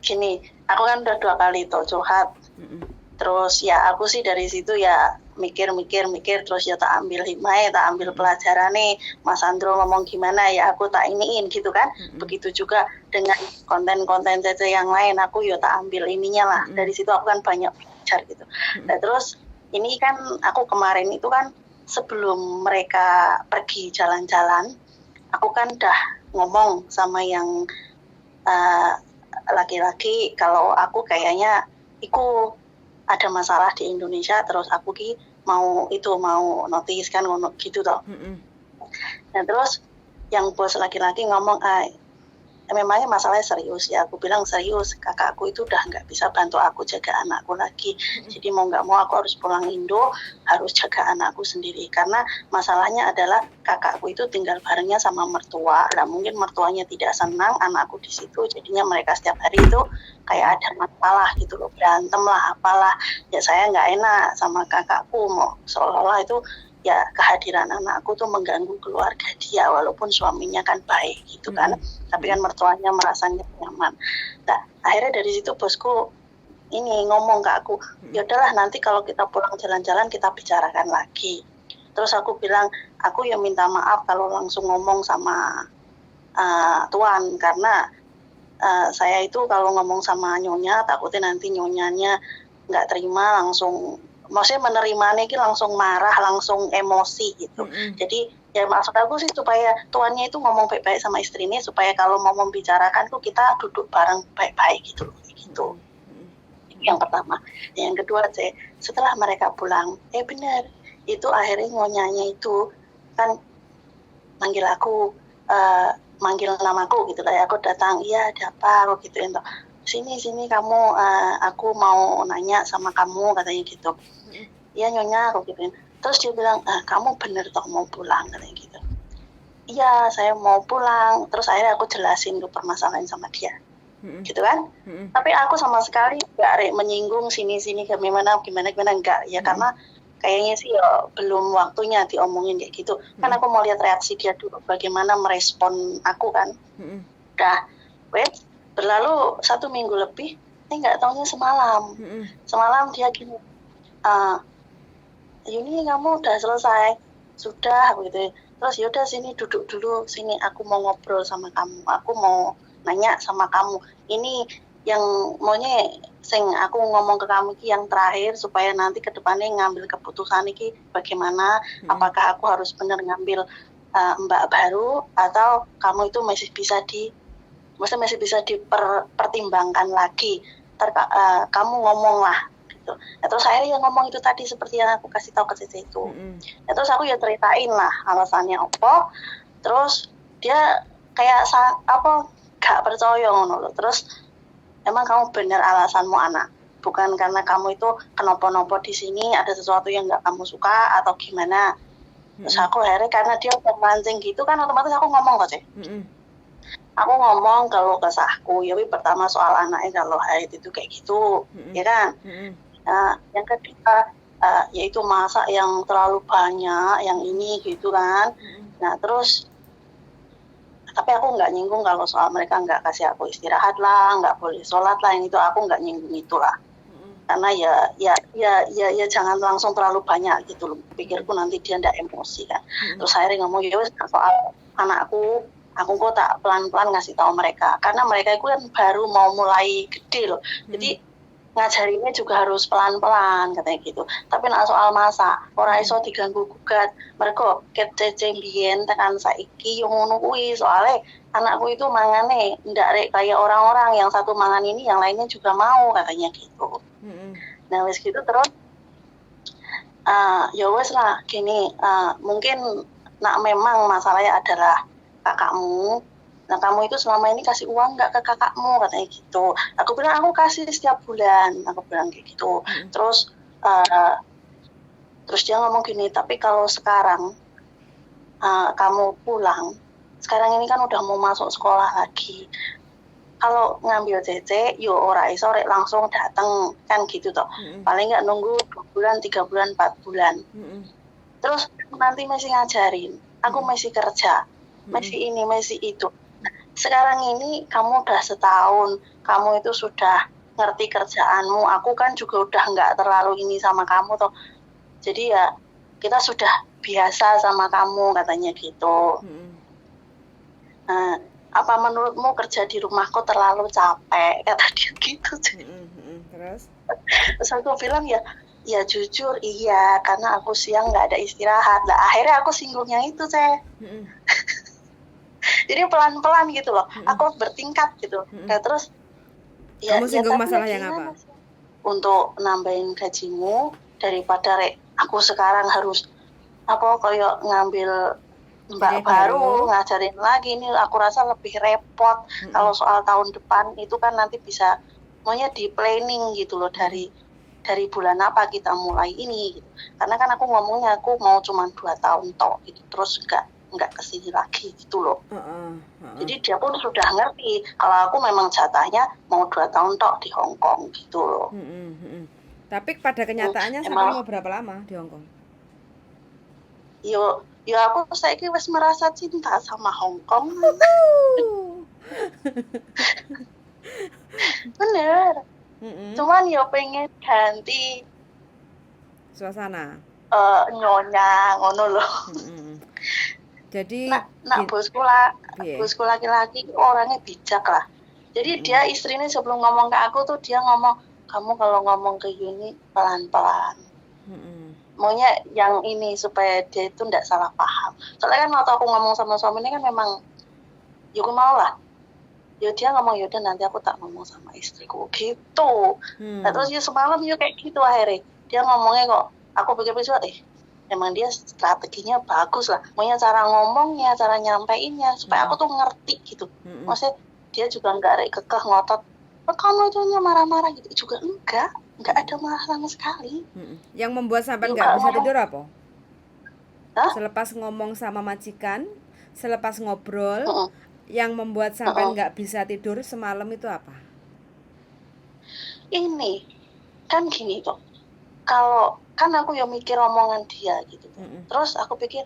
gini, aku kan udah 2 kali tuh curhat. Terus ya aku sih dari situ ya mikir terus ya tak ambil hikmahnya, tak ambil pelajaran nih. Mas Andro ngomong gimana ya aku tak iniin gitu kan. Begitu juga dengan konten-konten Cece yang lain, aku ya tak ambil ininya lah. Dari situ aku kan banyak belajar gitu. Nah terus ini kan aku kemarin itu kan sebelum mereka pergi jalan-jalan, aku kan udah ngomong sama yang laki-laki kalau aku kayaknya iku ada masalah di Indonesia, terus aku mau notice kan gitu toh. Nah terus yang bos laki-laki ngomong memangnya masalahnya serius ya. Aku bilang serius, kakakku itu udah nggak bisa bantu aku jaga anakku lagi. Jadi mau nggak mau aku harus pulang Indo, harus jaga anakku sendiri. Karena masalahnya adalah kakakku itu tinggal barengnya sama mertua. Nah mungkin mertuanya tidak senang anakku di situ, jadinya mereka setiap hari itu kayak ada masalah gitu loh, berantem lah apalah. Ya saya nggak enak sama kakakku, mau seolah-olah itu ya kehadiran anakku tuh mengganggu keluarga dia walaupun suaminya kan baik gitu kan, tapi kan mertuanya merasa nyaman. Nah akhirnya dari situ bosku ini ngomong ke aku, ya udahlah nanti kalau kita pulang jalan-jalan kita bicarakan lagi. Terus aku bilang aku ya minta maaf kalau langsung ngomong sama tuan, karena saya itu kalau ngomong sama nyonya takutnya nanti nyonyanya nggak terima, langsung maksudnya menerimanya ini langsung marah, langsung emosi gitu. Jadi ya maksud aku sih supaya tuannya itu ngomong baik-baik sama istrinya, supaya kalau mau membicarakan tuh kita duduk bareng baik-baik gitu loh, gitu. Yang pertama. Yang kedua setelah mereka pulang, benar itu akhirnya nyonyanya itu kan manggil aku, manggil namaku gitu lah ya. Aku datang, iya ada apa, aku gituin toh. Sini kamu, aku mau nanya sama kamu katanya gitu. Iya nyonya aku gituin. Terus dia bilang kamu bener toh mau pulang katanya gitu. Iya saya mau pulang. Terus akhirnya aku jelasin ke permasalahan sama dia, gitu kan. Tapi aku sama sekali nggak menyinggung sini gimana enggak ya, karena kayaknya sih ya belum waktunya diomongin kayak gitu. Kan aku mau lihat reaksi dia dulu, bagaimana merespon aku kan. Udah berlalu 1 minggu lebih, nggak taunya semalam dia gini, Yuni kamu udah selesai, sudah begitu. Terus yaudah sini duduk dulu, sini aku mau ngobrol sama kamu, aku mau nanya sama kamu. Ini yang maunya sing aku ngomong ke kamu ini yang terakhir, supaya nanti ke depannya ngambil keputusan ini bagaimana, apakah aku harus benar ngambil mbak baru atau kamu itu masih bisa dipertimbangkan lagi. Kamu ngomong lah gitu. Ya, terus akhirnya ngomong itu tadi seperti yang aku kasih tahu ke Cece itu. Ya, terus aku ya ceritain lah alasannya apa. Terus dia kayak gak percaya ngono loh. Terus emang kamu benar alasanmu anak, bukan karena kamu itu kenapa-napa di sini ada sesuatu yang gak kamu suka atau gimana. Terus aku akhirnya karena dia udah mancing gitu kan, otomatis aku ngomong kok, Cek. Aku ngomong kalau kesahku, ya pertama soal anaknya kalau haid itu kayak gitu, ya kan. Yang kedua yaitu masak yang terlalu banyak, yang ini gitu kan. Nah terus tapi aku nggak nyinggung kalau soal mereka nggak kasih aku istirahat lah, nggak boleh sholat lah, yang itu aku nggak nyinggung itulah. Karena ya jangan langsung terlalu banyak gitu loh. Pikirku nanti dia ndak emosi kan. Terus akhirnya ngomong ya soal anakku, aku kok tak pelan-pelan ngasih tahu mereka, karena mereka itu kan baru mau mulai gede loh. Jadi ngajarinnya juga harus pelan-pelan katanya gitu. Tapi nak soal masak ora iso diganggu gugat. Mergo ket Cece mbiyen tekan saiki yo ngono kuwi, soalnya anakku itu mangane ndak rek kayak orang-orang yang satu mangan ini yang lainnya juga mau katanya gitu. Nah wis gitu terus ya wes lah gini, mungkin nak memang masalahnya adalah kakakmu. Nah kamu itu selama ini kasih uang nggak ke kakakmu katanya gitu. Aku bilang aku kasih setiap bulan, aku bilang kayak gitu. Terus dia ngomong gini, tapi kalau sekarang kamu pulang, sekarang ini kan udah mau masuk sekolah lagi. Kalau ngambil Cece, yo ora iso rek langsung dateng kan gitu toh. Paling nggak nunggu 2 bulan, 3 bulan, 4 bulan. Terus nanti masih ngajarin, aku masih kerja, masih ini, masih itu. sekarang ini kamu udah setahun, kamu itu sudah ngerti kerjaanmu, aku kan juga udah nggak terlalu ini sama kamu toh, jadi ya kita sudah biasa sama kamu, katanya gitu. Nah, apa menurutmu kerja di rumahku terlalu capek, kata dia gitu. Terus aku bilang ya jujur iya, karena aku siang nggak ada istirahat. Lah akhirnya aku singgungnya itu saya. Jadi pelan-pelan gitu loh, aku bertingkat gitu. Nah terus kamu singgung masalah yang apa? Untuk nambahin gajimu daripada aku sekarang harus kayak ngambil mbak baru ngajarin lagi, ini aku rasa lebih repot. Kalau soal tahun depan itu kan nanti bisa maunya di planning gitu loh, dari bulan apa kita mulai ini gitu. Karena kan aku ngomongnya aku mau cuma 2 tahun toh gitu, terus nggak kesini lagi gitu loh. Jadi dia pun sudah ngerti kalau aku memang jatahnya mau 2 tahun toh di Hong Kong gitu loh. Tapi pada kenyataannya sampai mau berapa lama di Hong Kong? Yo aku saiki wis merasa cinta sama Hong Kong. Bener. Cuman yo pengen ganti suasana. Nyonya ngono loh. Jadi bosku laki-laki orangnya bijak lah. Jadi dia istrinya sebelum ngomong ke aku tuh dia ngomong, kamu kalau ngomong ke Yuni pelan-pelan. Maunya yang ini supaya dia itu tidak salah paham. Soalnya kan waktu aku ngomong sama suami ini kan memang aku mau lah. Ya dia ngomong yaudah nanti aku tak ngomong sama istriku gitu. Nah, terus semalam kayak gitu akhirnya. Dia ngomongnya kok aku pikir-pikir emang dia strateginya bagus lah. Maunya cara ngomongnya, cara nyampeinnya supaya aku tuh ngerti gitu. Maksudnya dia juga nggak kekeh ngotot. Kamu itu marah-marah gitu juga enggak ada marah sama sekali. Yang membuat sampai nggak bisa tidur apa? Selepas ngomong sama majikan, selepas ngobrol, yang membuat sampai nggak bisa tidur semalam itu apa? Ini kan gini kok, kalau kan aku mikir omongan dia gitu. Terus aku pikir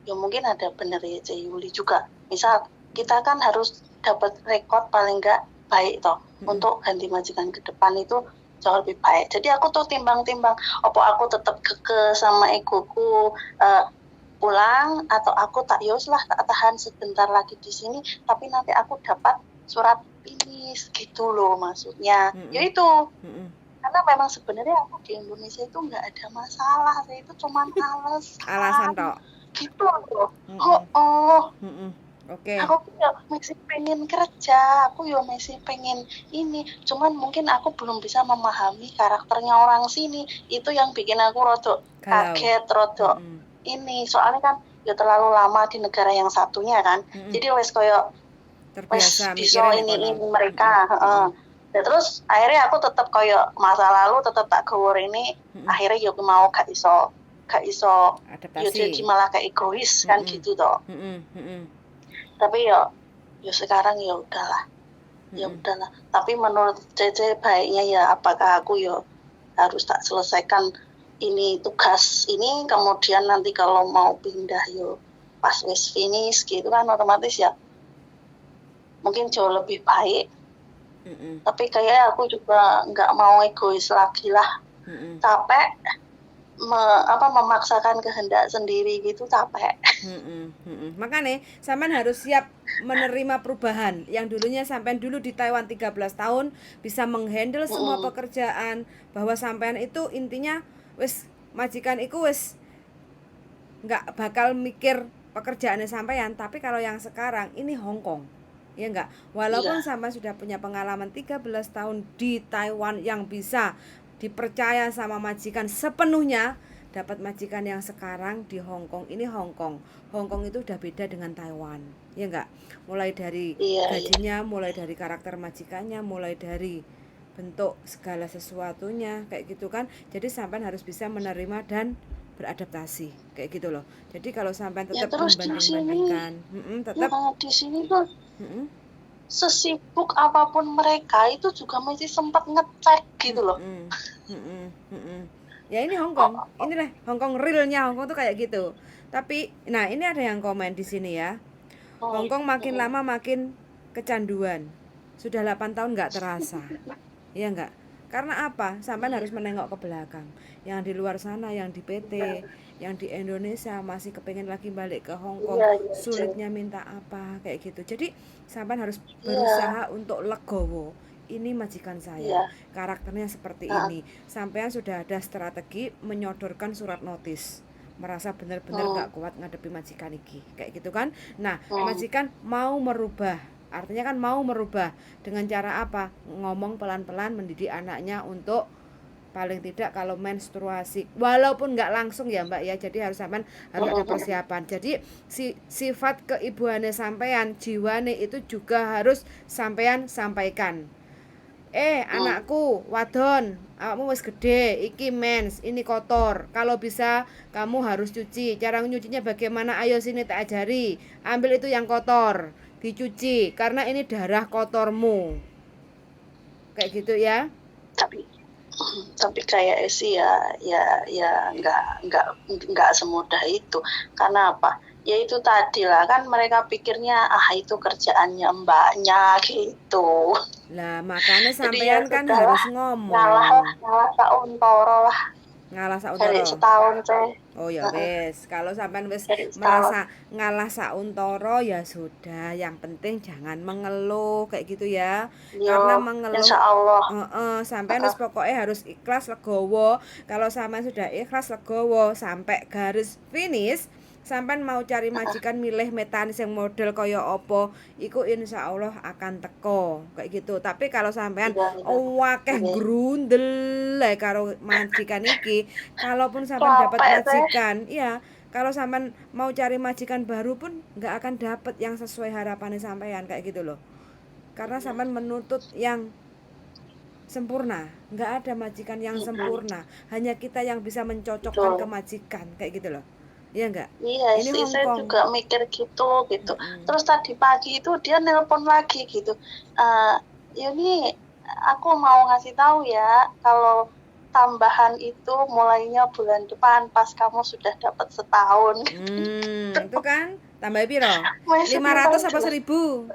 mungkin ada bener ya Yuli juga. Misal kita kan harus dapat rekod paling nggak baik toh untuk ganti majikan ke depan itu jauh lebih baik. Jadi aku tuh timbang-timbang, apa aku tetap keke sama egoku pulang atau aku tak tahan sebentar lagi di sini, tapi nanti aku dapat surat finish gitu loh maksudnya. Yaitu karena memang sebenarnya aku di Indonesia itu nggak ada masalah, saya itu cuma alasan toh gitu loh. Oke. Aku masih pengen kerja, aku masih pengen ini, cuman mungkin aku belum bisa memahami karakternya orang sini. Itu yang bikin aku rodok kaget, rodok ini. Soalnya kan terlalu lama di negara yang satunya kan. Jadi wes koyo terbiasa bisa ini mereka. Ya, terus akhirnya aku tetap koyo masa lalu tetap tak gawur ini. Akhirnya mau gak iso jadi malah kayak egois kan gitu toh. Tapi sekarang udahlah. Ya udahlah. Tapi menurut Cece baiknya apakah aku harus tak selesaikan ini tugas ini, kemudian nanti kalau mau pindah pas wis finish gitu kan otomatis mungkin jauh lebih baik. Tapi kayak aku juga nggak mau egois lagi lah. Capek memaksakan kehendak sendiri gitu, capek. Makanya sampean harus siap menerima perubahan. Yang dulunya sampean dulu di Taiwan 13 tahun bisa menghandle semua pekerjaan, bahwa sampean itu intinya wis majikan iku wis nggak bakal mikir pekerjaannya sampean. Tapi kalau yang sekarang ini Hong Kong, ya enggak, walaupun sampean sudah punya pengalaman 13 tahun di Taiwan yang bisa dipercaya sama majikan sepenuhnya, dapat majikan yang sekarang di Hong Kong. Ini Hong Kong itu udah beda dengan Taiwan, ya enggak, mulai dari gajinya, mulai dari karakter majikannya, mulai dari bentuk segala sesuatunya kayak gitu kan. Jadi sampean harus bisa menerima dan beradaptasi kayak gitu loh. Jadi kalau sampean tetap membanding-bandingkan, tetap di sini tuh sesibuk apapun mereka itu juga masih sempat ngecek gitu loh. Ya ini Hong Kong, inilah Hong Kong realnya. Hong Kong tuh kayak gitu. Tapi nah ini ada yang komen di sini ya. Hong Kong makin lama makin kecanduan. Sudah 8 tahun nggak terasa. Iya nggak? Karena apa? Sampean harus menengok ke belakang. Yang di luar sana, yang di PT, yang di Indonesia masih kepengen lagi balik ke Hong Kong, Iya, iya, sulitnya minta apa kayak gitu. Jadi sampean harus iya, berusaha untuk legowo. Ini majikan saya, iya. karakternya seperti Heeh, ini. Sampean sudah ada strategi menyodorkan surat notis, merasa benar-benar hmm, gak kuat ngadepi majikan iki kayak gitu kan. Nah, hmm, majikan mau merubah, artinya kan mau merubah dengan cara apa? Ngomong pelan-pelan, mendidik anaknya untuk paling tidak kalau menstruasi, walaupun nggak langsung ya mbak ya, jadi harus ada hmm, persiapan. Jadi sifat keibuannya sampean, jiwane itu juga harus sampean sampaikan. hmm. Anakku wadon, awakmu wis gede, iki mens, ini kotor, kalau bisa kamu harus cuci. Cara nyucinya bagaimana? Ayo sini tak ajari. Ambil itu yang kotor, dicuci karena ini darah kotormu, kayak gitu ya. Tapi tapi kayak sih ya nggak semudah itu. Karena apa? Ya itu tadi lah, kan mereka pikirnya itu kerjaannya mbaknya gitu. Lah makanya Jadi ya sampean kan sudahlah, harus ngalah ngomong. lah, ngalah sauntoro lah. Ngalah Dari sauntoro. setahun saya. Oh ya wes, kalau sampean wes Dari setahun. merasa ngalah sauntoro ya sudah, yang penting jangan mengeluh kayak gitu ya. Yo, Karena mengeluh, insya Allah. sampean wes pokoknya harus ikhlas legowo. Kalau sampean sudah ikhlas legowo sampai garis finish, sampean mau cari majikan milih metanis yang model kaya opo, iku insya Allah akan teko kayak gitu. Tapi kalau sampean Iya, iya, wakeh iya. grundel karo majikan iki, kalaupun sampean dapat Capek teh. majikan, iya, kalau sampean mau cari majikan baru pun nggak akan dapat yang sesuai harapannya sampean kayak gitu loh. Karena Iya. sampean menuntut yang sempurna, nggak ada majikan yang sempurna, hanya kita yang bisa mencocokkan ke Betul. majikan kayak gitu loh. Iya enggak? Iya Ini sih, Hong saya Kong. juga mikir gitu gitu. Mm-mm. Terus tadi pagi itu dia nelpon lagi gitu. Eh ini aku mau ngasih tahu ya, kalau tambahan itu mulainya bulan depan pas kamu sudah dapat setahun. Itu kan tambah piro? Masih 500 apa jelas 1000?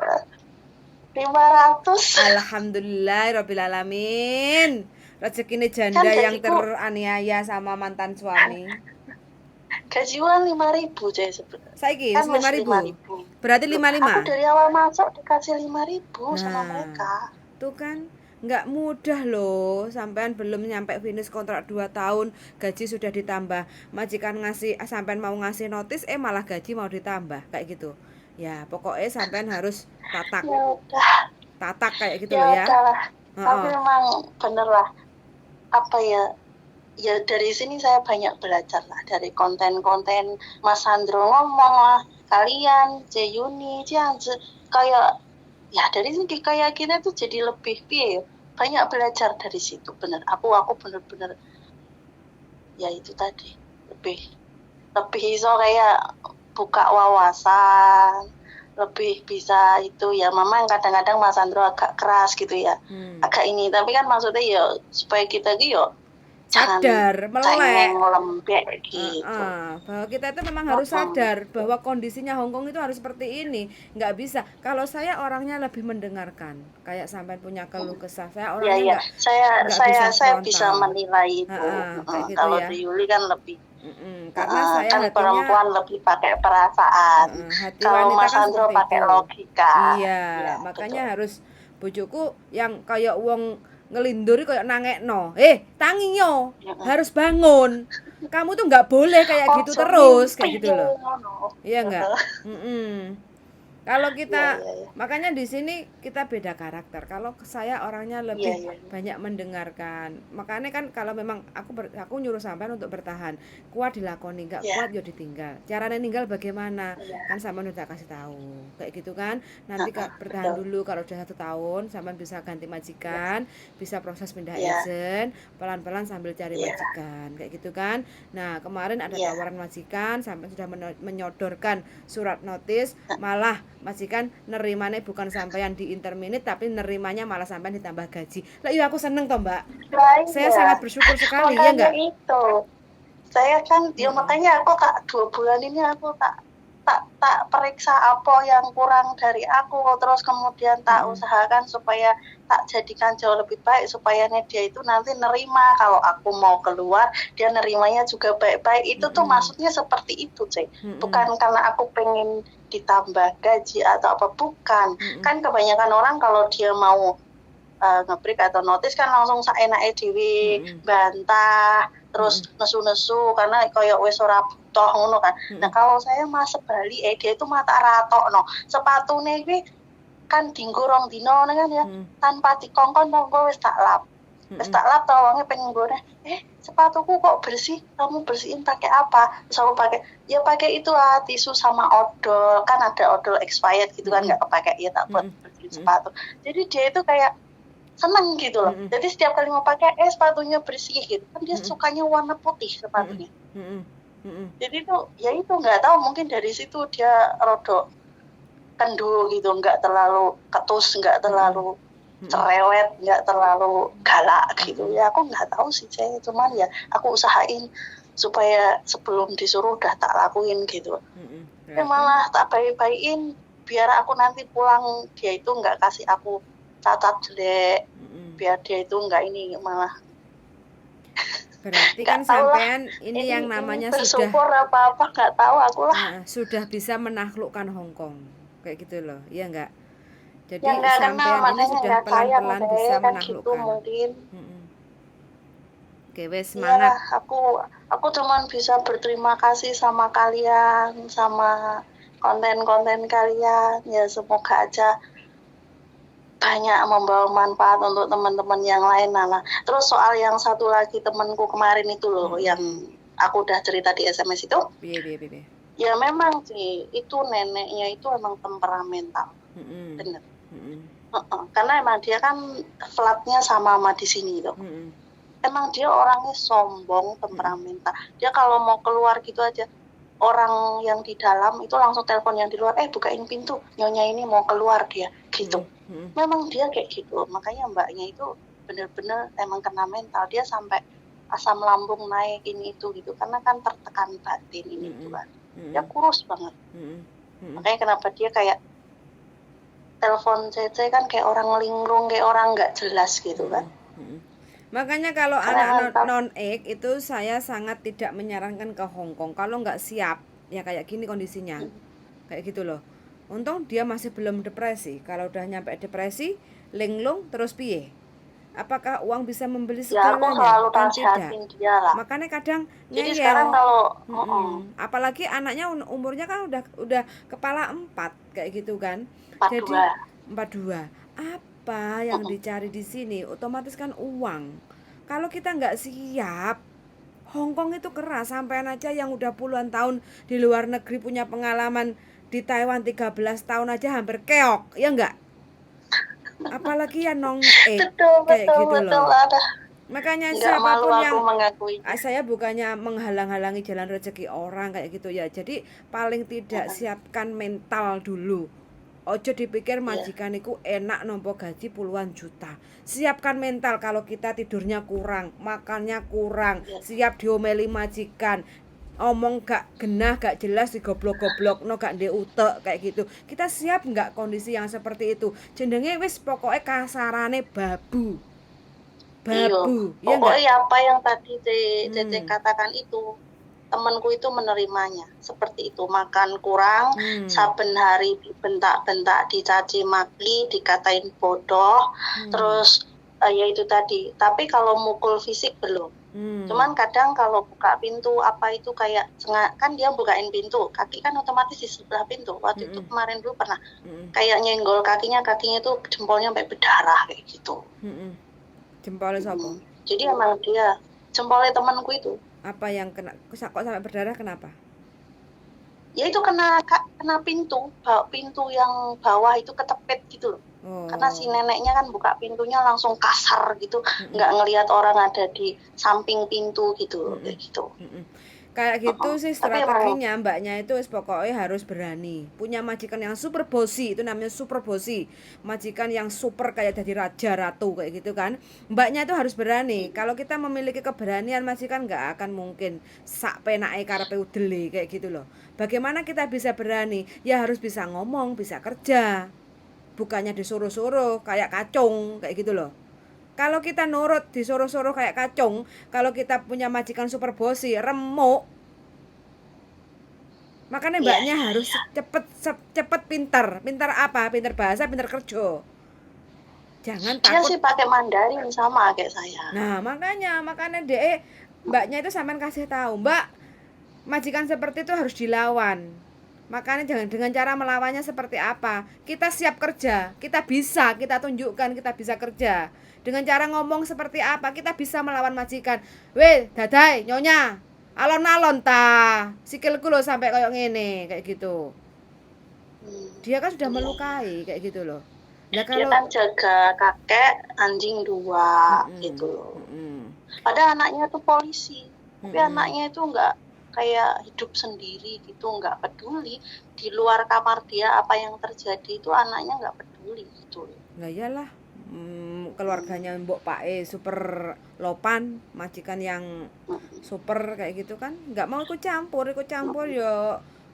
500. Alhamdulillah alamin. Rezekine Kan janda yang gajiku teraniaya sama mantan suami. gajian 5.000 saya sebenarnya. Saiki Kan wis masih 5.000. 5.000. Berarti Loh, 55. aku dari awal masuk dikasih 5.000 sama Nah, mereka. tuh kan nggak mudah loh, sampean belum nyampe finish kontrak 2 tahun gaji sudah ditambah, majikan ngasih sampean mau ngasih notis malah gaji mau ditambah kayak gitu ya. Pokoknya sampean harus tatak Ya udah, tatak kayak gitu ya loh ya. udahlah. Tapi Heeh. memang bener lah, apa ya, ya dari sini saya banyak belajar lah, dari konten-konten Mas Sandro ngomong lah, kalian Jeyuni Jiangzi, kayak ya dari sini kayak kita tuh jadi lebih banyak belajar dari situ. Bener, aku bener-bener ya itu tadi, lebih lebih iso kayak buka wawasan, lebih bisa itu ya. Memang kadang-kadang Mas Sandro agak keras gitu ya, agak ini, tapi kan maksudnya ya supaya kita gitu jangan Sadar, melek. cengeng lembek gitu. Bahwa kita itu memang harus sadar bahwa kondisinya Hongkong itu harus seperti ini. Nggak bisa. Kalau saya orangnya lebih mendengarkan. Kayak sampai punya keluh kesah. Saya Ya orangnya ya, saya bisa frontal. menilai itu. Kayak gitu Kalau ya. di Yuli kan lebih Karena saya kan hatinya perempuan lebih pakai perasaan. hati Kalau wanita Mas kan Sandro seperti pakai itu. logika. Iya, Ya, makanya betul. harus bojoku yang kayak wong ngelinduri kayak nangekno. Tangi yo, harus bangun. Kamu tuh nggak boleh kayak gitu terus, kayak gitu loh. Iya enggak? Kalau kita Ya. makanya di sini kita beda karakter. Kalau saya orangnya lebih Ya. banyak mendengarkan. Makanya kan kalau memang aku nyuruh sampean untuk bertahan, kuat dilakoni, enggak Ya. kuat yo ditinggal. Caranya ninggal bagaimana? Ya. Kan sampean udah kasih tahu. Kayak gitu kan. Nanti bertahan Betul. dulu, kalau udah 1 tahun sampean bisa ganti majikan, bisa proses pindah Ya. agent, pelan-pelan sambil cari Ya. majikan. Kayak gitu kan. Nah, kemarin ada Ya. tawaran majikan, sampai sudah menyodorkan surat notis, malah majikan nerimane bukan sampean di interminute, tapi nerimanya malah sampean ditambah gaji. Lah iya aku seneng toh mbak, Nah, saya iya. sangat bersyukur sekali. Ya Makanya enggak? itu saya kan makanya aku tak 2 bulan ini aku tak tak periksa apa yang kurang dari aku, terus kemudian tak usahakan supaya tak jadikan jauh lebih baik, supaya dia itu nanti nerima kalau aku mau keluar, dia nerimanya juga baik-baik. Itu tuh maksudnya seperti itu, bukan karena aku pengen ditambah gaji atau apa, bukan. Kan kebanyakan orang kalau dia mau ngebreak atau notice kan langsung saenake dhewe bantah, terus nesu-nesu karena koyo wis ora butuh ngono kan. Nah, kalau saya mas sebali dia itu mata ratokno. Sepatune iki kan dinggo rong dino kan ya. Tanpa dikongkon nongko wis tak lap. Wis tak lap to wonge pengen nggone. Sepatuku kok bersih, kamu bersihin pakai apa? Terus aku pakai itu tisu sama odol. Kan ada odol expired gitu kan, enggak kepake, ya tak buat bersihin sepatu. Jadi dia itu kayak seneng gitu loh. Jadi setiap kali mau pakai sepatunya bersih gitu. Kan dia sukanya warna putih sepatunya. Jadi tuh ya itu nggak tahu, mungkin dari situ dia rodok kendu gitu, nggak terlalu ketus, nggak terlalu cerewet, nggak terlalu galak gitu. Ya aku nggak tahu sih, cuman ya aku usahain supaya sebelum disuruh udah tak lakuin gitu. Ya malah tak baik-baikin biar aku nanti pulang dia itu nggak kasih aku cacat jelek, biar dia itu enggak ini malah. Berarti kan sampean ini yang namanya sudah apa-apa nggak tahu aku lah. Sudah bisa menaklukkan Hong Kong kayak gitu loh, iya enggak? Jadi ya, sampean ini sudah pelan-pelan bisa menaklukkan. Gitu mungkin. Oke, wes semangat. Ya, aku cuman bisa berterima kasih sama kalian, sama konten-konten kalian. Ya semoga aja banyak membawa manfaat untuk teman-teman yang lain. Nah, terus soal yang satu lagi temanku kemarin itu loh, yang aku udah cerita di SMS itu. Iya. Ya memang sih, itu neneknya itu emang temperamental. Bener. Karena emang dia kan flatnya sama di sini tuh. Emang dia orangnya sombong, temperamental. Dia kalau mau keluar gitu aja, orang yang di dalam itu langsung telepon yang di luar, bukain pintu, nyonya ini mau keluar dia, gitu. Memang dia kayak gitu, makanya mbaknya itu bener-bener emang kena mental, dia sampai asam lambung naik ini itu gitu, karena kan tertekan batin ini itu kan, dia kurus banget. Makanya kenapa dia kayak telepon Cece kan kayak orang linglung, kayak orang nggak jelas gitu kan. Makanya kalau anak non-egg itu saya sangat tidak menyarankan ke Hong Kong kalau nggak siap, ya kayak gini kondisinya, kayak gitu loh. Untung dia masih belum depresi. Kalau udah nyampe depresi, linglung terus piye? Apakah uang bisa membeli segalanya? Ya, aku selalu nasihatin dia lah. Makanya kadang jadi sekarang kalau apalagi anaknya umurnya kan udah kepala 4 kayak gitu kan. 42. Jadi 42. Apa yang dicari di sini? Otomatis kan uang. Kalau kita nggak siap, Hong Kong itu keras. Sampean aja yang udah puluhan tahun di luar negeri punya pengalaman di Taiwan 13 tahun aja hampir keok, ya enggak? Apalagi ya kayak gitu loh. Makanya siapapun yang saya bukannya menghalang-halangi jalan rezeki orang kayak gitu ya. Jadi paling tidak siapkan mental dulu. Ojo dipikir majikan itu enak nompo gaji puluhan juta. Siapkan mental kalau kita tidurnya kurang, makannya kurang, siap diomeli majikan. Omong gak genah, gak jelas, digoblok-goblok, no gak ndek utek kayak gitu. Kita siap nggak kondisi yang seperti itu? Jenenge wis pokoknya kasarane babu. Babu, ya pokoknya apa yang tadi Cece katakan itu, temanku itu menerimanya seperti itu. Makan kurang, saben hari dibentak-bentak, dicaci maki, dikatain bodoh, terus ya itu tadi. Tapi kalau mukul fisik belum. Cuman kadang kalau buka pintu apa itu kayak kan dia bukain pintu, kaki kan otomatis di sebelah pintu. Waktu itu kemarin dulu pernah kayak nyenggol kakinya itu jempolnya sampai berdarah kayak gitu. Jempolnya siapa? Jadi emang dia jempolnya temanku itu. Apa yang kena kok sampai berdarah, kenapa? Ya itu kena pintu yang bawah itu ketepet gitu loh. Karena si neneknya kan buka pintunya langsung kasar gitu, nggak ngelihat orang ada di samping pintu gitu, kayak gitu. Kayak gitu sih Tapi emang strateginya, mbaknya itu pokoknya harus berani. Punya majikan yang super bossy, itu namanya super bossy. Majikan yang super kayak jadi raja ratu kayak gitu kan. Mbaknya itu harus berani. Kalau kita memiliki keberanian majikan nggak akan mungkin sak penake karepe udele kayak gitu loh. Bagaimana kita bisa berani? Ya harus bisa ngomong, bisa kerja. Bukannya disuruh-suruh kayak kacung kayak gitu loh. Kalau kita nurut disuruh-suruh kayak kacung, kalau kita punya majikan super bossy, remuk, makanya iya mbaknya iya harus iya. cepet pintar. Pintar apa? Pintar bahasa, pintar kerja. Jangan Dia takut. sih pakai Mandarin sama kayak saya. Nah, makanya deh mbaknya itu sampean kasih tahu, Mbak, majikan seperti itu harus dilawan. Makanya jangan dengan cara melawannya seperti apa. Kita siap kerja, kita bisa, kita tunjukkan kita bisa kerja. Dengan cara ngomong seperti apa, kita bisa melawan majikan. Weh, dadai, nyonya, alon-alon ta, sikilku lo sampai kayak ngene, kayak gitu. Dia kan sudah Iya iya. melukai, kayak gitu loh. Nah Dia kalau kan jaga kakek anjing 2 gitu mm-mm, loh. mm-mm, Padahal anaknya tuh polisi, tapi mm-mm. anaknya itu nggak kayak hidup sendiri gitu, nggak peduli di luar kamar dia apa yang terjadi, itu anaknya nggak peduli gitu. Nah iyalah, keluarganya Mbok Pae super lopan, majikan yang super kayak gitu kan, nggak mau ikut campur yo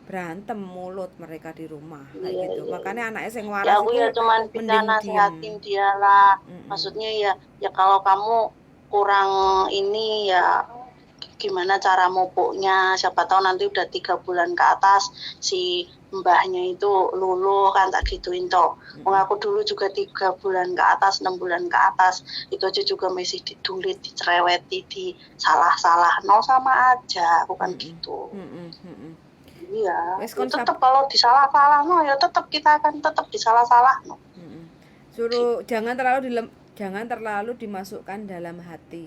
berantem mulut mereka di rumah kayak Iya gitu. iya Makanya iya. anaknya yang Ya waras aku itu ya cuman bisa mending diem. nasehatin dia lah, Mm-mm. maksudnya ya ya kalau kamu kurang ini ya gimana cara mupuknya, siapa tahu nanti udah 3 bulan ke atas si mbahnya itu luluh kan, tak gituin toh. Mengaku dulu juga 3 bulan ke atas, 6 bulan ke atas itu aja juga masih didulit, dicereweti, di salah-salah, no sama aja bukan gitu. Iya, Wes ya kon tetap kalau disalah-salah no ya tetap kita akan tetap disalah-salah no. suruh Gitu. jangan terlalu dimasukkan dalam hati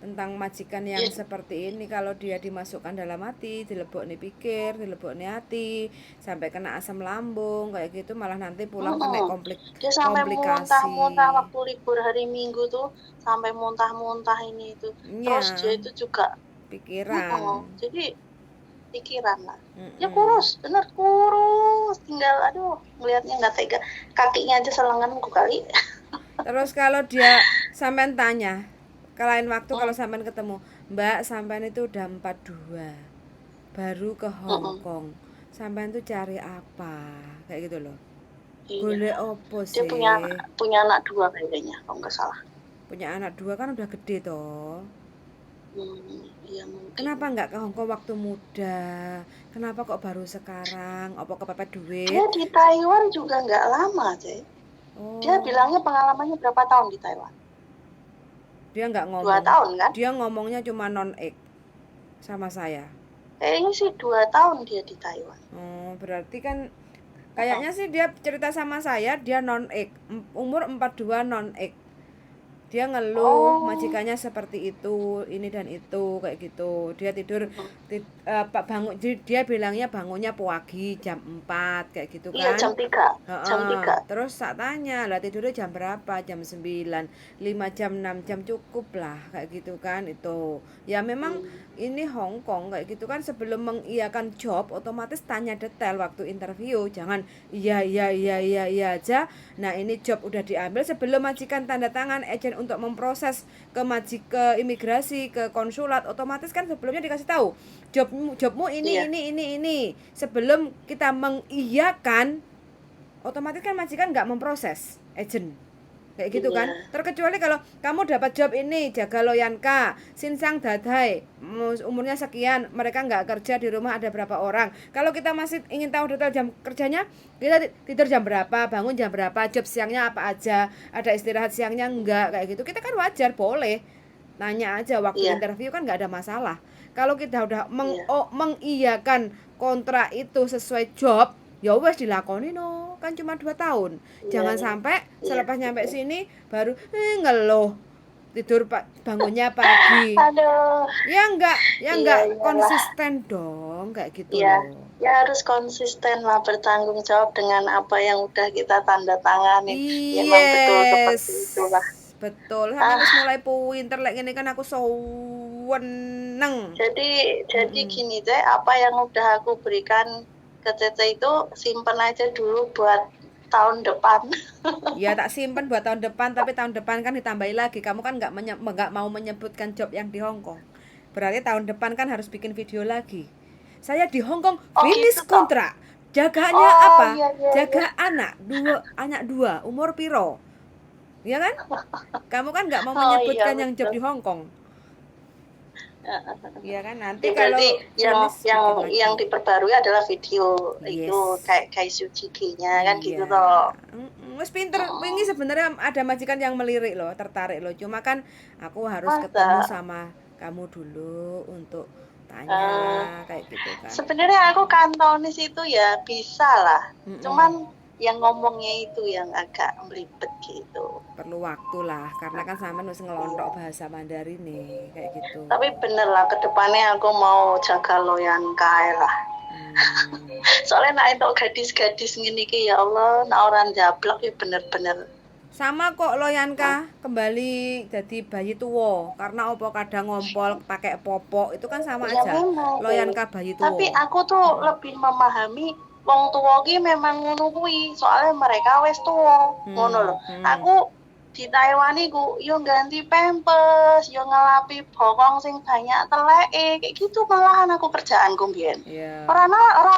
tentang majikan yang Ya, seperti ini. Kalau dia dimasukkan dalam hati, dilebokne pikir, dilebokne hati, sampai kena asam lambung kayak gitu, malah nanti pulang kena dia sampai muntah-muntah komplikasi. waktu libur hari Minggu tuh, sampai muntah-muntah ini itu. Terus dia Ya, itu juga, pikiran. jadi pikiran lah. Ya Mm-mm. kurus, bener kurus. Tinggal, aduh, ngelihatnya nggak tega. Kakinya aja selenganku kali. Terus kalau dia sampean tanya, ke lain waktu kalau sampean ketemu, Mbak, sampean itu udah 42, baru ke Hong Mm-mm. Kong. Sampean tuh cari apa? Kayak gitu loh. Iya, Golek opo dia punya sih? punya anak 2 kayaknya, kalau nggak salah. Punya anak 2 kan udah gede toh. Iya mungkin. Kenapa nggak ke Hong Kong waktu muda? Kenapa kok baru sekarang? Apa kepepet Dia duit? di Taiwan juga nggak lama, Cek. Dia Oh, bilangnya pengalamannya berapa tahun di Taiwan? dia nggak 2 ngomong. tahun kan? Dia ngomongnya cuma non-ek sama saya. Kayaknya sih 2 tahun dia di Taiwan. Oh, berarti kan kayaknya sih dia cerita sama saya dia non-ek, umur 42 non-ek. Dia ngeluh Oh, majikannya seperti itu, ini dan itu kayak gitu. Dia tidur Pak bangun, dia bilangnya bangunnya pagi jam 4 kayak gitu iya kan. jam 3. Jam Heeh. 3. Terus tak tanya, lah tidurnya jam berapa? Jam 9, 5 jam, 6 jam cukup lah kayak gitu kan itu. Ya memang ini Hong Kong kayak gitu kan, sebelum mengiyakan job otomatis tanya detail waktu interview. Jangan iya aja. Nah, ini job udah diambil sebelum majikan tanda tangan agent untuk memproses ke imigrasi, ke konsulat, otomatis kan sebelumnya dikasih tahu jobmu Iya, ini sebelum kita mengiyakan, otomatis kan majikan nggak memproses agent kayak gitu iya, kan. Terkecuali kalau kamu dapat job ini jaga loyanka sinsang dadai, umurnya sekian, mereka nggak kerja, di rumah ada berapa orang. Kalau kita masih ingin tahu detail jam kerjanya, kita tidur jam berapa, bangun jam berapa, job siangnya apa aja, ada istirahat siangnya enggak kayak gitu, kita kan wajar boleh nanya aja waktu iya, interview, kan nggak ada masalah. Kalau kita udah iya, mengiyakan kontrak itu sesuai job, ya wes dilakoni no, kan cuma 2 tahun. iya, Jangan iya, sampai iya, selepas nyampe betul. sini baru ngeluh tidur bangunnya pagi. Aduh, Ya iya enggak iyalah. konsisten dong kayak gitu Iya, loh. ya harus konsisten lah, bertanggung jawab dengan apa yang udah kita tanda tanganin. Ya emang betul Yes, seperti itulah. betul. Sampai wis Ah, mulai pinter lek ngene kan aku Suweneng. Jadi gini teh, apa yang udah aku berikan ke Tete itu simpen aja dulu buat tahun depan. Ya tak simpen buat tahun depan, tapi tahun depan kan ditambahi lagi. Kamu kan nggak mau menyebutkan job yang di Hong Kong. Berarti tahun depan kan harus bikin video lagi. Saya di Hong Kong Oh finish gitu toh. kontrak. Jaganya Oh apa? iya iya Jaga iya. anak dua, umur piro? Ya kan? Kamu kan nggak mau Oh iya menyebutkan yang job betul. di Hong Kong. Iya kan? Nanti Ya kalau berarti finish bikin lagi. yang diperbarui adalah video itu Yes. kayak Suzuki-nya kan gitu Iya. toh. Wes pinter. Ini sebenarnya ada majikan yang melirik loh, tertarik loh. Cuma kan aku harus ketemu Masa sama kamu dulu untuk tanya eh, kayak gitu kan. sebenarnya aku kantonis itu ya bisa lah. Mm-mm. Cuman yang ngomongnya itu yang agak melibet gitu. Perlu waktu lah, karena kan sama harus ngelontok bahasa Mandarin nih, kayak gitu. Tapi bener lah, kedepannya aku mau jaga loyan kae lah. Soalnya nak entuk gadis-gadis ngene iki ya Allah, nak orang jablak ya bener-bener. Sama kok Loyanka kembali jadi bayi tua karena opo kadang ngompol pakai popok itu kan sama Ya aja. memang. Loyanka bayi tua. Tapi aku tuh lebih memahami wong tua ki memang ngono kuwi, soalnya mereka wis tua, ngono lho. Aku di Taiwan iku yo ganti pampers, yo ngelapi bokong sing banyak teleke, kayak gitu malahan aku kerjaanku mbiyen. Iya. Ora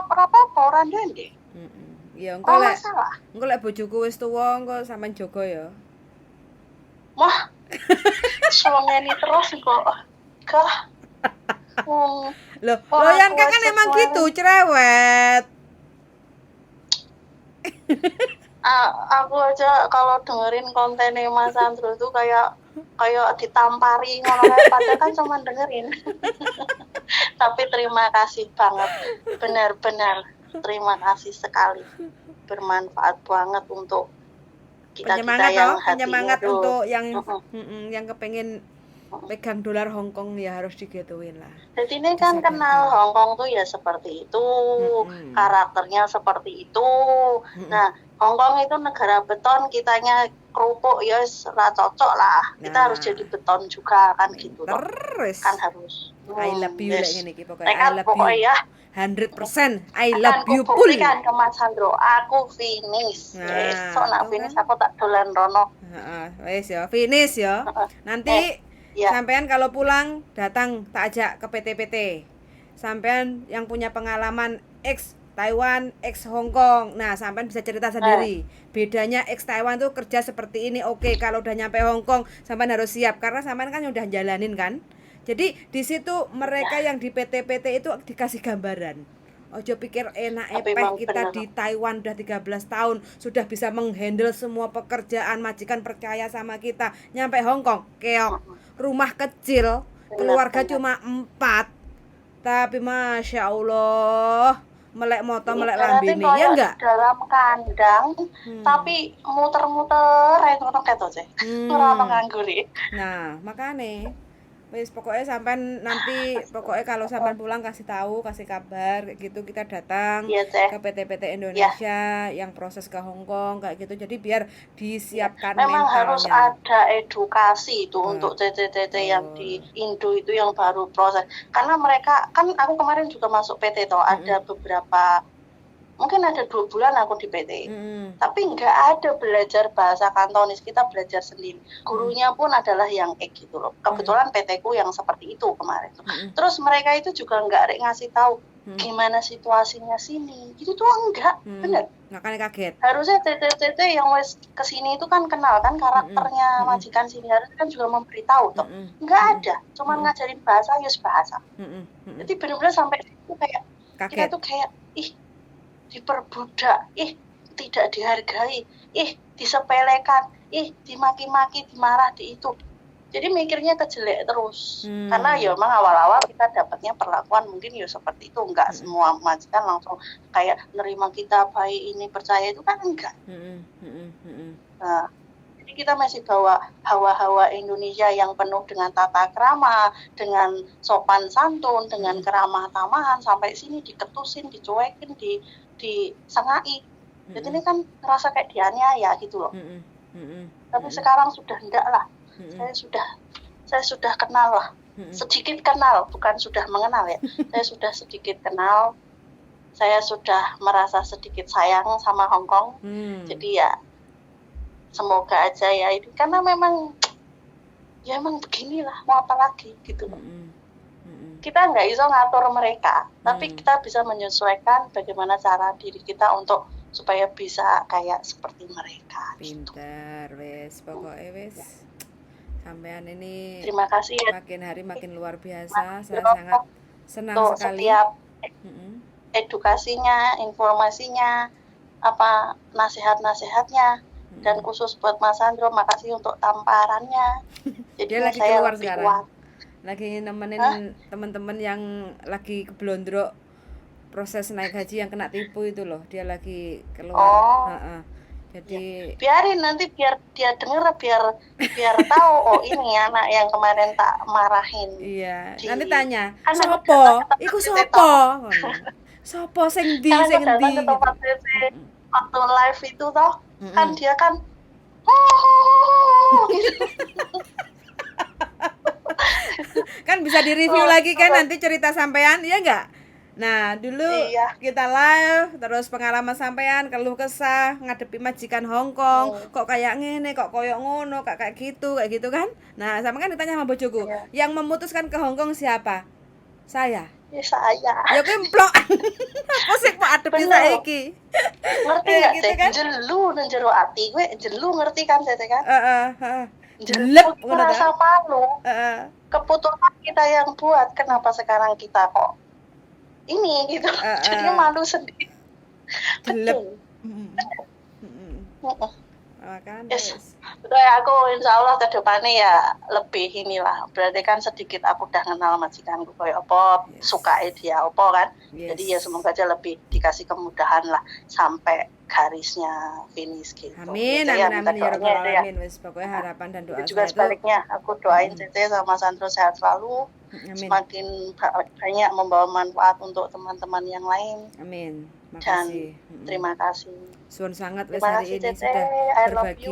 apa-apa, ora ndek. Ya Oh masalah. engko lek bojoku wis tuwa engko sampean jaga ya. Wah. Suwengeni terus kok. Kah. Loh, Loyanka kan emang gitu, cerewet. Aku aja kalau dengerin kontennya Mas Andro tuh kayak ditampari ngono padahal kan cuma dengerin. Tapi terima kasih banget. Benar-benar terima kasih sekali. Bermanfaat banget untuk kita yang penyemangat untuk yang kepengen pegang dolar Hong Kong ya harus digituin lah. Jadi ini kan kenal Hong Kong tuh ya seperti itu, karakternya seperti itu. Nah, Hong Kong itu negara beton, kitanya kerupuk ya ora cocok lah. Kita harus jadi beton juga kan gitu loh. Terus kan harus. I love you lek ngene iki pokoknya I love you. Ya. 100% I love you full. Kan ke Mas Sandro, aku finish. So nak finish aku tak dolan rono. Wes ya, finish ya. Nanti sampean kalau pulang datang tak ajak ke PT-PT. Sampean yang punya pengalaman ex Taiwan, ex Hong Kong. Nah, sampean bisa cerita sendiri. Bedanya ex Taiwan tuh kerja seperti ini. Oke, kalau udah nyampe Hong Kong, sampean harus siap karena sampean kan udah jalanin kan. Jadi di situ mereka yang di PT-PT itu dikasih gambaran. Ojo pikir enak kita di Taiwan udah 13 tahun sudah bisa menghandle semua pekerjaan, majikan percaya sama kita. Nyampe Hong Kong, keok, rumah kecil, keluarga cuma 4. Tapi Masya Allah, melek motor, melek lambene, ya enggak? Dalam kandang, tapi muter-muter ngono keto sih. Ora ngangguri. Nah, makane wis pokoknya sampean nanti pokoknya kalau sampean pulang kasih tahu, kasih kabar kayak gitu, kita datang ke PT-PT Indonesia yang proses ke Hong Kong kayak gitu. Jadi biar disiapkan memang mentalnya. Harus ada edukasi itu untuk TT yang di Indo itu yang baru proses. Karena mereka kan aku kemarin juga masuk PT toh, ada beberapa mungkin ada 2 bulan aku di PT, tapi nggak ada belajar bahasa Kantonis, kita belajar sendiri. Gurunya pun adalah yang gitu loh. Kebetulan PT ku yang seperti itu kemarin. Terus mereka itu juga nggak ngasih tahu gimana situasinya sini. Itu tuh enggak, bener. Makanya kaget. Harusnya TT yang wes kesini itu kan kenal kan karakternya majikan sini, harus kan juga memberitahu toh. Nggak ada, cuman ngajarin bahasa, bahasa. Jadi benar-benar sampai itu kayak kaget. Kita tuh kayak diperbudak, tidak dihargai, disepelekan, dimaki-maki, dimarah di itu. Jadi mikirnya kejelek terus. Karena ya memang awal-awal kita dapatnya perlakuan mungkin ya seperti itu, enggak semua majikan langsung kayak nerima kita baik, ini percaya, itu kan enggak. Nah, jadi kita masih bawa hawa-hawa Indonesia yang penuh dengan tata krama, dengan sopan santun, dengan keramah tamahan, sampai sini diketusin, dicuekin, disengai. Jadi ini kan ngerasa kayak dianiaya gitu loh. Tapi sekarang sudah enggak lah. Saya sudah kenal lah. sedikit kenal, bukan sudah mengenal ya. Saya sudah sedikit kenal. Saya sudah merasa sedikit sayang sama Hong Kong. Jadi ya semoga aja ya ini, karena memang ya emang beginilah, mau apa lagi gitu. Kita nggak bisa ngatur mereka, tapi kita bisa menyesuaikan bagaimana cara diri kita untuk supaya bisa kayak seperti mereka. Pinter, wes pokoknya wes. Sampean ini terima kasih ya. Makin hari makin luar biasa. Saya sangat senang sekali. Setiap edukasinya, informasinya, apa nasihat-nasihatnya, dan khusus buat Mas Sandro, makasih untuk tamparannya. Jadi dia lagi saya keluar sekarang. Kuat. Lagi nemenin teman-teman yang lagi keblondrok proses naik haji yang kena tipu itu loh. Dia lagi keluar. Jadi biarin nanti biar dia denger, biar tahu oh ini anak yang kemarin tak marahin. Iya. Nanti tanya, sopo? Iku sopo? Sopo sing ndi sing ndi? Waktu live itu toh kan dia kan kan bisa di-review lagi kan nanti cerita sampean, ya enggak? Nah, dulu kita live, terus pengalaman sampean, keluh kesah, ngadepi majikan Hong Kong, kok kayak ngene, kok koyok ngono, kayak gitu kan? Nah, sama kan ditanya sama bojoku, yang memutuskan ke Hong Kong siapa? Saya. Ya saya. Ya kuwi emplok. Apa sih kok adepi saiki? Ngerti enggak gitu kan? Jelu nang jero ati, kowe jelu ngerti kan saya kan? Jelep ngono ta. Rasa malu. Keputusan kita yang buat, kenapa sekarang kita kok ini gitu, jadi malu sendiri. Betul. Yes. Aku insya Allah ke depannya ya lebih inilah, berarti kan sedikit aku udah kenal majikanku kayak apa, suka dia apa kan. Jadi ya semoga aja lebih dikasih kemudahan lah sampai garisnya finish gitu. Amin, gitu amin ya rabbal alamin. Wis pokoknya harapan dan doa juga saya sebaliknya aku doain Cece sama Sandro sehat selalu. Amin. Semakin banyak membawa manfaat untuk teman-teman yang lain. Amin. Makasih. Dan terima kasih. Suwun sangat wes hari ini sudah berbagi.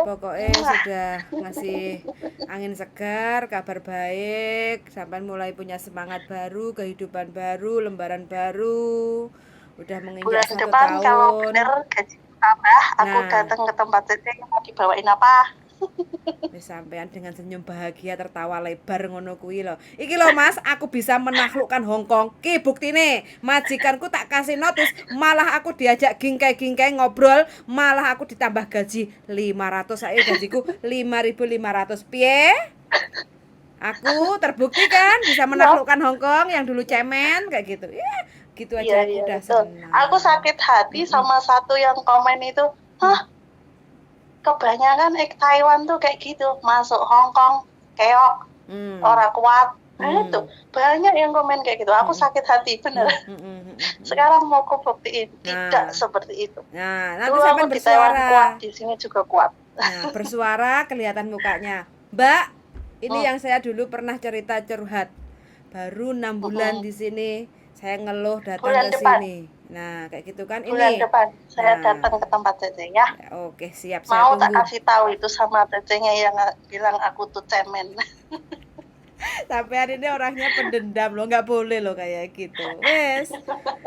Pokoknya sudah ngasih angin segar, kabar baik, sampai mulai punya semangat baru, kehidupan baru, lembaran baru. Udah menginjak 1 tahun. Bulan depan kalau bener gaji tambah, aku datang ke tempat Cece, mau dibawain apa? Sampean dengan senyum bahagia tertawa lebar ngono kuwi lho. Iki lho Mas, aku bisa menaklukkan Hong Kong. Ki buktine, majikanku tak kasih notis, malah aku diajak gingkai-gingkai ngobrol, malah aku ditambah gaji 500. Saya gajiku 5.500. Piye? Aku terbukti kan bisa menaklukkan Hong Kong yang dulu cemen kayak gitu. Ya, gitu aja aku udah senang. Aku sakit hati sama satu yang komen itu, "Hah? Kebanyakan Taiwan tuh kayak gitu, masuk Hong Kong keok, orang kuat." Itu banyak yang komen kayak gitu. Aku sakit hati bener. Sekarang mau aku buktiin tidak seperti itu. Nah, nanti sampai bersuara. Kuat, di sini juga kuat. Nah, bersuara kelihatan mukanya. Mbak, ini yang saya dulu pernah cerita curhat. Baru 6 bulan di sini, saya ngeluh datang ke sini. Nah, kayak gitu kan. Bulan depan saya datang ke tempat Cece ya. Oke, siap. Mau saya tunggu. Tak kasih tahu itu sama Cece-nya yang bilang aku tuh cemen. Sampai hari ini orangnya pendendam loh, nggak boleh loh kayak gitu. Wes,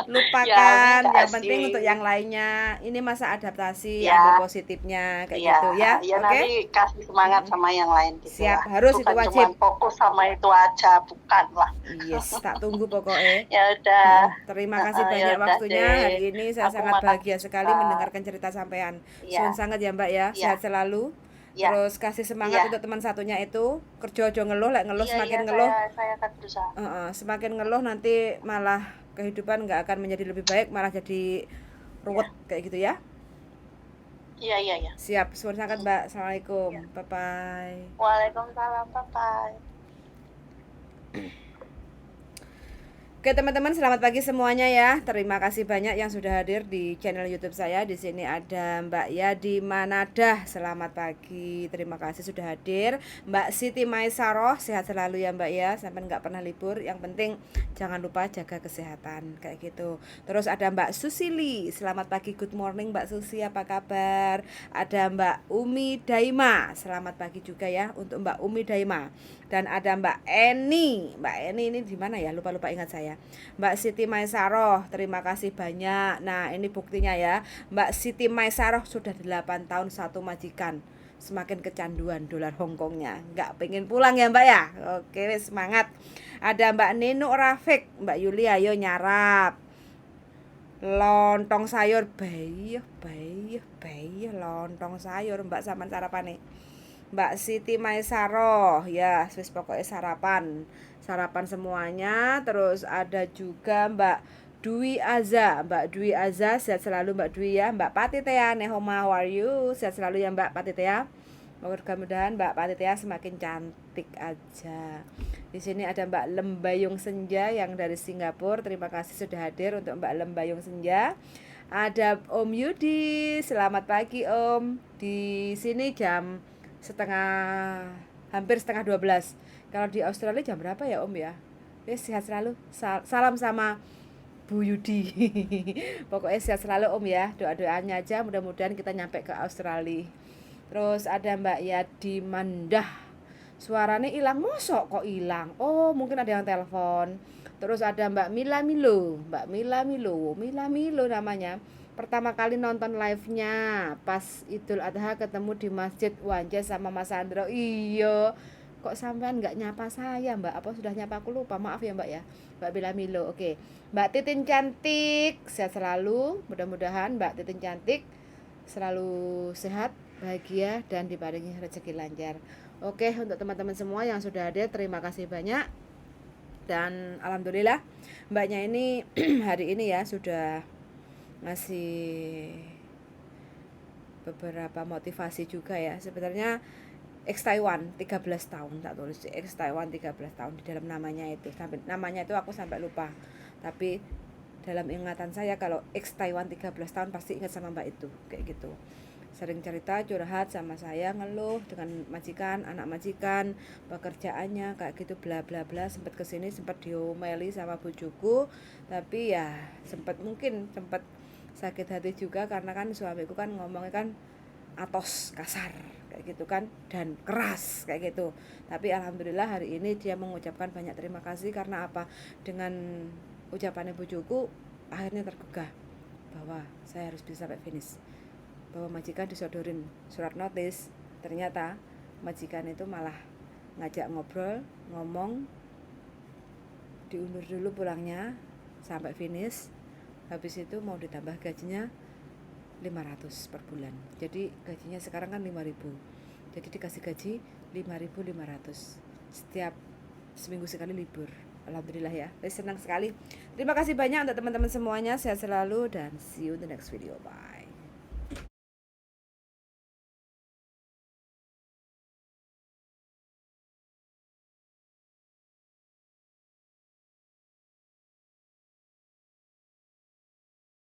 lupakan. Yang penting untuk yang lainnya, ini masa adaptasi, ambil positifnya kayak gitu ya. Ya nanti kasih semangat sama yang lain gitu. Siap, harus bukan itu wajib. Cuma fokus sama itu aja, bukan lah. Yes, tak tunggu pokoknya. Ya udah. Terima kasih banyak waktunya hari ini. Saya sangat bahagia sekali mendengarkan cerita sampean. Suwun sangat ya Mbak ya, sehat selalu. Terus kasih semangat untuk teman satunya itu, kerja aja ngeluh, ngeluh semakin ngeluh. Saya akan berusaha. Semakin ngeluh nanti malah kehidupan nggak akan menjadi lebih baik, malah jadi ruwet kayak gitu ya. Iya. Siap, suwun sangat Mbak. Assalamualaikum. Bye bye. Waalaikumsalam. Bye bye. Oke teman-teman, selamat pagi semuanya ya. Terima kasih banyak yang sudah hadir di channel YouTube saya. Di sini ada Mbak Yadi Manadah. Selamat pagi. Terima kasih sudah hadir. Mbak Siti Maisaroh, sehat selalu ya Mbak ya. Sampai nggak pernah libur. Yang penting jangan lupa jaga kesehatan kayak gitu. Terus ada Mbak Susili. Selamat pagi, good morning Mbak Susi. Apa kabar? Ada Mbak Umi Daima. Selamat pagi juga ya untuk Mbak Umi Daima. Dan ada Mbak Eni. Mbak Eni ini di mana ya? Lupa ingat saya. Mbak Siti Maisaroh, terima kasih banyak. Nah, ini buktinya ya. Mbak Siti Maisaroh sudah 8 tahun satu majikan. Semakin kecanduan dolar Hongkongnya. Nggak pengen pulang ya Mbak ya. Oke, semangat. Ada Mbak Nino Rafiq. Mbak Yuli ayo nyarap. Lontong sayur bayi lontong sayur Mbak sampean sarapan nih. Mbak Siti Maisaroh ya, wis pokoknya sarapan semuanya. Terus ada juga Mbak Dwi Aza, sehat selalu Mbak Dwi ya. Mbak Patitea Nehoma, how are you? Sehat selalu ya Mbak Patitea. Mudah-mudahan Mbak Patitea semakin cantik aja. Di sini ada Mbak Lembayung Senja yang dari Singapura. Terima kasih sudah hadir untuk Mbak Lembayung Senja. Ada Om Yudi, selamat pagi Om. Di sini hampir setengah 12. Kalau di Australia jam berapa ya Om ya? Sehat selalu. Salam sama Bu Yudi. Pokoknya sehat selalu Om ya. Doa-doanya aja mudah-mudahan kita nyampe ke Australia. Terus ada Mbak Yadi Mandah. Suaranya hilang, mosok kok hilang? Oh, mungkin ada yang telepon. Terus ada Mbak Mila Milo namanya. Pertama kali nonton live-nya pas Idul Adha ketemu di Masjid Wanja sama Mas Sandro. Iya. Kok sampean nggak nyapa saya Mbak? Apa sudah nyapa aku lupa? Maaf ya Mbak ya. Mbak Bila Milo. Oke. Mbak Titin cantik, sehat selalu. Mudah-mudahan Mbak Titin cantik selalu sehat, bahagia dan diparingi rezeki lancar. Oke, untuk teman-teman semua yang sudah hadir terima kasih banyak. Dan alhamdulillah Mbaknya ini hari ini ya sudah ngasih beberapa motivasi juga ya. Sebenarnya ex Taiwan 13 tahun, tak tulis ex Taiwan 13 tahun di dalam namanya itu. Sampai namanya itu aku sampai lupa. Tapi dalam ingatan saya kalau ex Taiwan 13 tahun pasti ingat sama Mbak itu, kayak gitu. Sering cerita, curhat sama saya, ngeluh dengan majikan, anak majikan, pekerjaannya kayak gitu bla bla bla. Sempat kesini, sempat diomeli sama bujuku, tapi ya sempat sakit hati juga karena kan suamiku kan ngomongnya kan atos, kasar kayak gitu kan, dan keras kayak gitu. Tapi alhamdulillah hari ini dia mengucapkan banyak terima kasih karena apa? Dengan ucapannya bujuku akhirnya tergugah bahwa saya harus bisa sampai finish. Bahwa majikan disodorin surat notis, ternyata majikan itu malah ngajak ngobrol, ngomong, diundur dulu pulangnya sampai finish. Habis itu mau ditambah gajinya 500 per bulan. Jadi gajinya sekarang kan 5.000. Jadi dikasih gaji 5.500 setiap seminggu sekali libur. Alhamdulillah ya. Saya senang sekali. Terima kasih banyak untuk teman-teman semuanya. Sehat selalu dan see you in the next video. Bye.